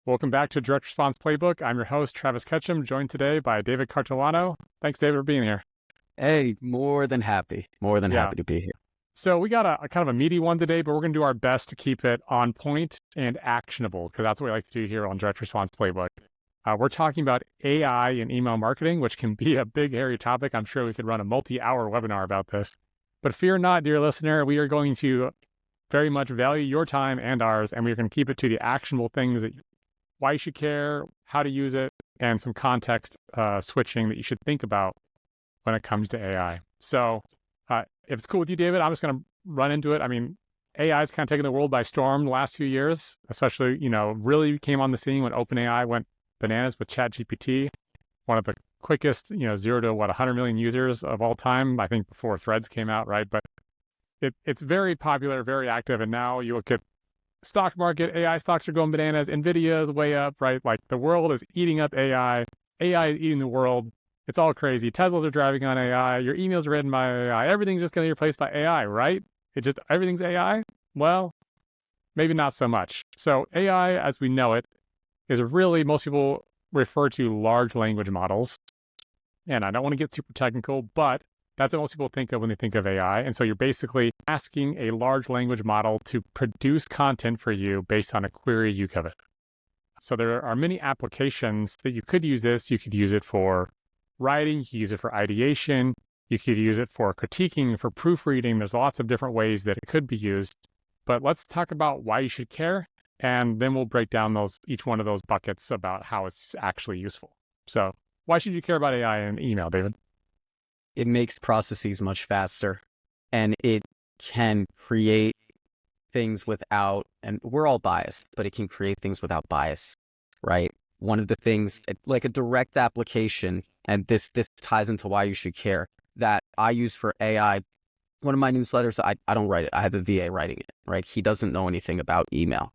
Welcome back to Direct Response Playbook. I'm your host, Travis Ketchum, joined today by David Cartolano. Thanks, David, for being here. Hey, more than happy to be here. So we got a kind of a meaty one today, but we're going to do our best to keep it on point and actionable because that's what we like to do here on Direct Response Playbook. We're talking about AI in email marketing, which can be a big, hairy topic. I'm sure we could run a multi-hour webinar about this. But fear not, dear listener, we are going to very much value your time and ours, and we're going to keep it to the actionable things that why you should care, how to use it, and some context switching that you should think about when it comes to AI. So if it's cool with you, David, I'm just going to run into it. I mean, AI has kind of taken the world by storm the last few years, especially, really came on the scene when OpenAI went bananas with ChatGPT, one of the quickest, 0 to 100 million users of all time, I think before Threads came out, right? But it's very popular, very active. And now you look at stock market, AI stocks are going bananas. NVIDIA is way up, right? Like the world is eating up AI. AI is eating the world. It's all crazy. Teslas are driving on AI. Your emails are written by AI. Everything's just going to be replaced by AI, right? Everything's AI? Well, maybe not so much. So AI, as we know it, is really, most people refer to large language models. And I don't want to get super technical, but that's what most people think of when they think of AI. And so you're basically asking a large language model to produce content for you based on a query you give it. So there are many applications that you could use this. You could use it for writing, you could use it for ideation, you could use it for critiquing, for proofreading. There's lots of different ways that it could be used. But let's talk about why you should care, and then we'll break down each one of those buckets about how it's actually useful. So why should you care about AI in email, David? It makes processes much faster, and it can create things without, and we're all biased, but it can create things without bias, right? One of the things, like a direct application, and this ties into why you should care, that I use for AI. One of my newsletters, I don't write it. I have a VA writing it, right? He doesn't know anything about email.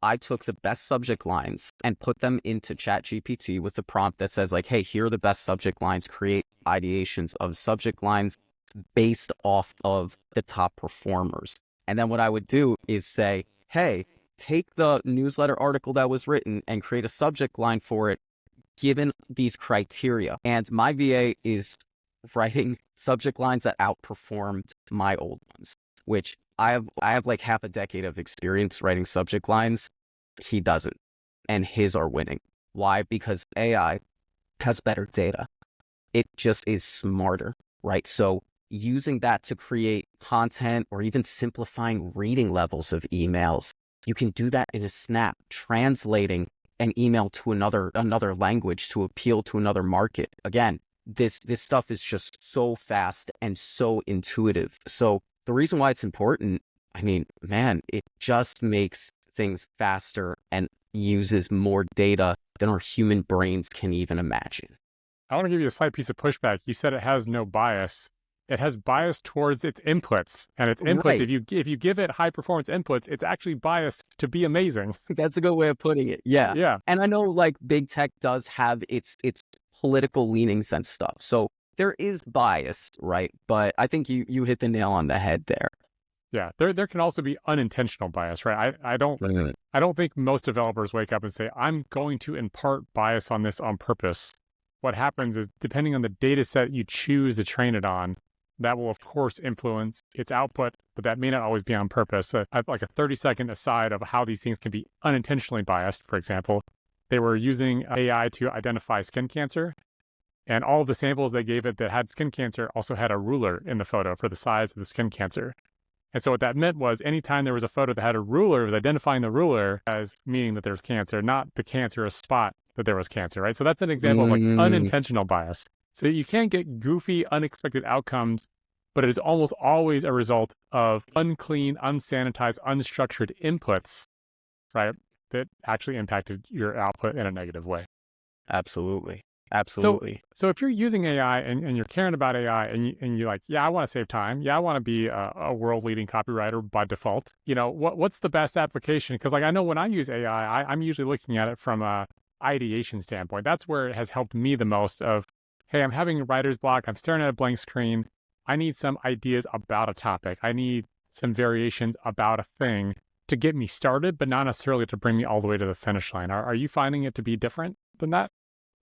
I took the best subject lines and put them into ChatGPT with the prompt that says, like, hey, here are the best subject lines, create ideations of subject lines based off of the top performers. And then what I would do is say, hey, take the newsletter article that was written and create a subject line for it, given these criteria. And my VA is writing subject lines that outperformed my old ones, which I have like half a decade of experience writing subject lines. He doesn't, and his are winning. Why? Because AI has better data. It just is smarter, right? So using that to create content or even simplifying reading levels of emails, you can do that in a snap, translating an email to another language to appeal to another market. Again, this stuff is just so fast and so intuitive. So the reason why it's important, I mean, man, it just makes things faster and uses more data than our human brains can even imagine. I want to give you a slight piece of pushback. You said it has no bias. It has bias towards its inputs, and its inputs, Right. if you give it high performance inputs, it's actually biased to be amazing. That's a good way of putting it. Yeah. Yeah. And I know like big tech does have its political leanings and stuff. So there is bias, right? But I think you hit the nail on the head there. Yeah. There can also be unintentional bias, right? I don't think most developers wake up and say, I'm going to impart bias on this on purpose. What happens is, depending on the data set you choose to train it on, that will of course influence its output, but that may not always be on purpose. Like a 30-second aside of how these things can be unintentionally biased. For example, they were using AI to identify skin cancer, and all of the samples they gave it that had skin cancer also had a ruler in the photo for the size of the skin cancer. And so what that meant was, anytime there was a photo that had a ruler, it was identifying the ruler as meaning that there's cancer, not the cancerous spot that there was cancer, right? So that's an example of like unintentional bias. So you can get goofy, unexpected outcomes, but it is almost always a result of unclean, unsanitized, unstructured inputs, right, that actually impacted your output in a negative way. Absolutely. Absolutely. So if you're using AI and you're caring about AI and you're like, yeah, I want to save time. Yeah, I want to be a world-leading copywriter by default. What's the best application? Because like I know when I use AI, I'm usually looking at it from a ideation standpoint. That's where it has helped me the most of, hey, I'm having a writer's block. I'm staring at a blank screen. I need some ideas about a topic. I need some variations about a thing. to get me started, but not necessarily to bring me all the way to the finish line. Are you finding it to be different than that?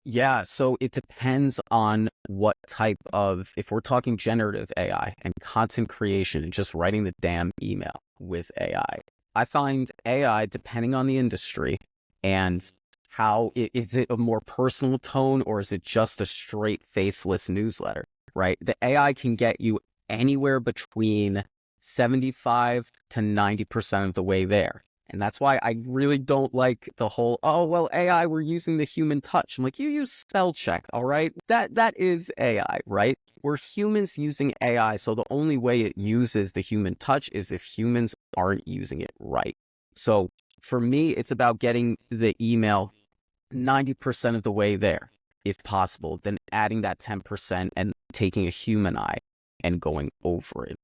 Yeah, so it depends on what type of, if we're talking generative AI and content creation and just writing the damn email with AI. I find AI, depending on the industry and how, is it a more personal tone or is it just a straight faceless newsletter, right? The AI can get you anywhere between 75 to 90% of the way there. And that's why I really don't like the whole, oh, well, AI, we're using the human touch. I'm like, you use spell check, all right? That is AI, right? We're humans using AI. So the only way it uses the human touch is if humans aren't using it right. So for me, it's about getting the email 90% of the way there, if possible, then adding that 10% and taking a human eye and going over it.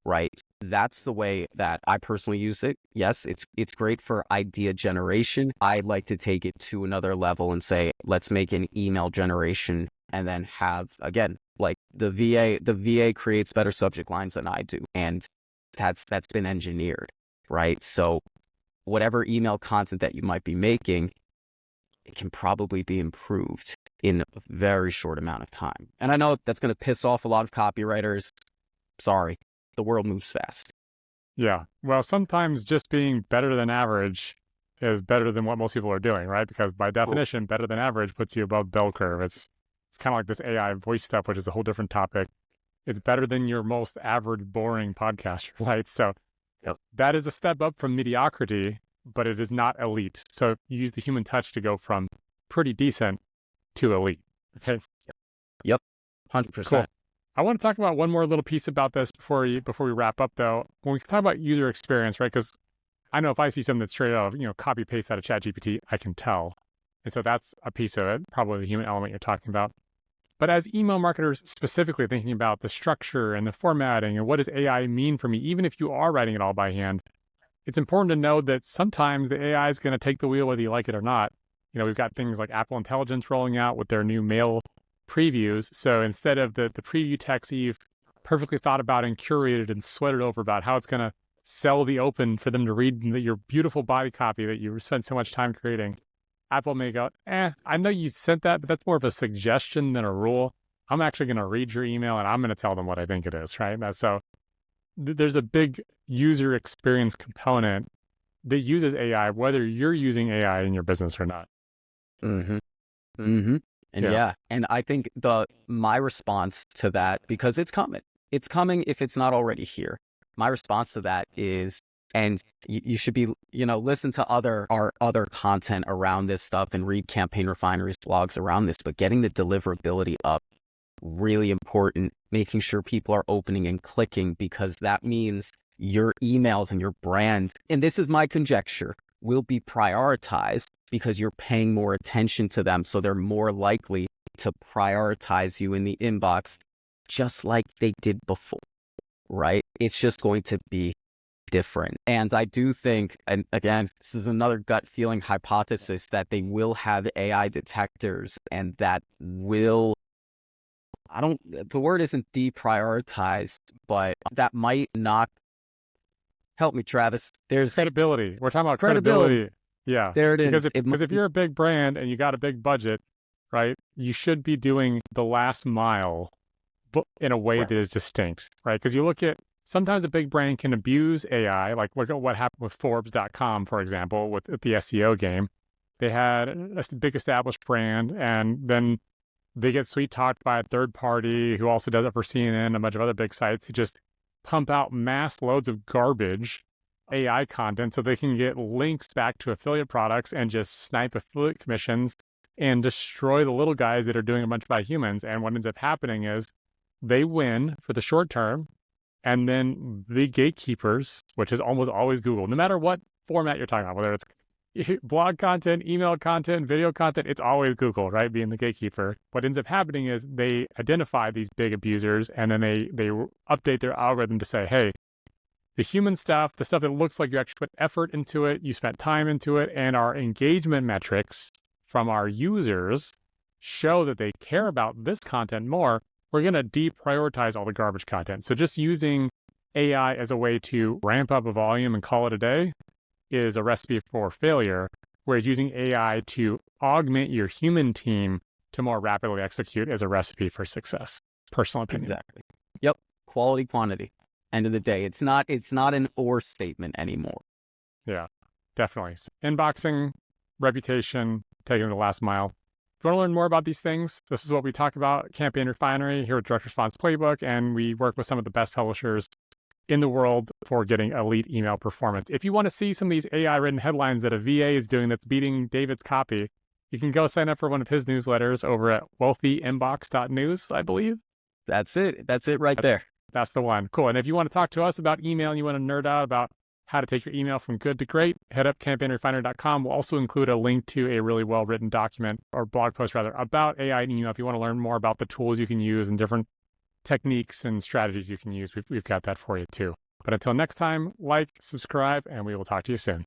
Right. That's the way that I personally use it. Yes, it's great for idea generation. I like to take it to another level and say, let's make an email generation and then have, again, like the VA creates better subject lines than I do. And that's been engineered, right? So whatever email content that you might be making, it can probably be improved in a very short amount of time. And I know that's going to piss off a lot of copywriters. Sorry. The world moves fast. Yeah. Well, sometimes just being better than average is better than what most people are doing, right? Because by definition, better than average puts you above bell curve. It's kind of like this AI voice stuff, which is a whole different topic. It's better than your most average, boring podcaster, right? So that is a step up from mediocrity, but it is not elite. So you use the human touch to go from pretty decent to elite. Okay. Yep. 100%. Cool. I want to talk about one more little piece about this before we wrap up, though. When we talk about user experience, right? Because I know if I see something that's straight out of, copy paste out of ChatGPT, I can tell. And so that's a piece of it, probably the human element you're talking about. But as email marketers specifically thinking about the structure and the formatting and what does AI mean for me, even if you are writing it all by hand, it's important to know that sometimes the AI is going to take the wheel whether you like it or not. We've got things like Apple Intelligence rolling out with their new mail previews. So instead of the preview text that you've perfectly thought about and curated and sweated over about how it's going to sell the open for them to read your beautiful body copy that you spent so much time creating, Apple may go, I know you sent that, but that's more of a suggestion than a rule. I'm actually going to read your email and I'm going to tell them what I think it is, right? So there's a big user experience component that uses AI, whether you're using AI in your business or not. Mm-hmm. Mm-hmm. And yeah, and I think my response to that, because it's coming if it's not already here. My response to that is, and you should be, listen to our other content around this stuff and read Campaign Refinery's blogs around this, but getting the deliverability up, really important, making sure people are opening and clicking, because that means your emails and your brand, and this is my conjecture, will be prioritized because you're paying more attention to them. So they're more likely to prioritize you in the inbox, just like they did before, right? It's just going to be different. And I do think, and again, this is another gut feeling hypothesis, that they will have AI detectors and that will, the word isn't deprioritize, but that might not, help me, Travis. There's credibility. We're talking about credibility. Yeah. There it is. Because if you're a big brand and you got a big budget, right, you should be doing the last mile in a way that is distinct, right? Because you look at, sometimes a big brand can abuse AI, like look at what happened with Forbes.com, for example, with the SEO game. They had a big established brand, and then they get sweet talked by a third party who also does it for CNN, a bunch of other big sites, who just pump out mass loads of garbage AI content so they can get links back to affiliate products and just snipe affiliate commissions and destroy the little guys that are doing a bunch by humans. And what ends up happening is they win for the short term, and then the gatekeepers, which is almost always Google, no matter what format you're talking about, whether it's blog content, email content, video content, it's always Google, right, being the gatekeeper. What ends up happening is they identify these big abusers, and then they update their algorithm to say, hey, the human stuff, the stuff that looks like you actually put effort into it, you spent time into it, and our engagement metrics from our users show that they care about this content more, we're going to deprioritize all the garbage content. So just using AI as a way to ramp up a volume and call it a day is a recipe for failure, whereas using AI to augment your human team to more rapidly execute is a recipe for success. Personal opinion. Exactly. Yep. Quality, quantity. End of the day. It's not an or statement anymore. Yeah, definitely. Inboxing, reputation, taking the last mile. If you want to learn more about these things, this is what we talk about at Campaign Refinery here at Direct Response Playbook, and we work with some of the best publishers in the world for getting elite email performance. If you want to see some of these AI-written headlines that a VA is doing that's beating David's copy, you can go sign up for one of his newsletters over at wealthyinbox.news, I believe. That's it. That's it right there. That's the one. Cool. And if you want to talk to us about email and you want to nerd out about how to take your email from good to great, head up campaignrefinery.com. We'll also include a link to a really well-written document or blog post rather about AI and email. If you want to learn more about the tools you can use and different techniques and strategies you can use, we've got that for you too. But until next time, like, subscribe, and we will talk to you soon.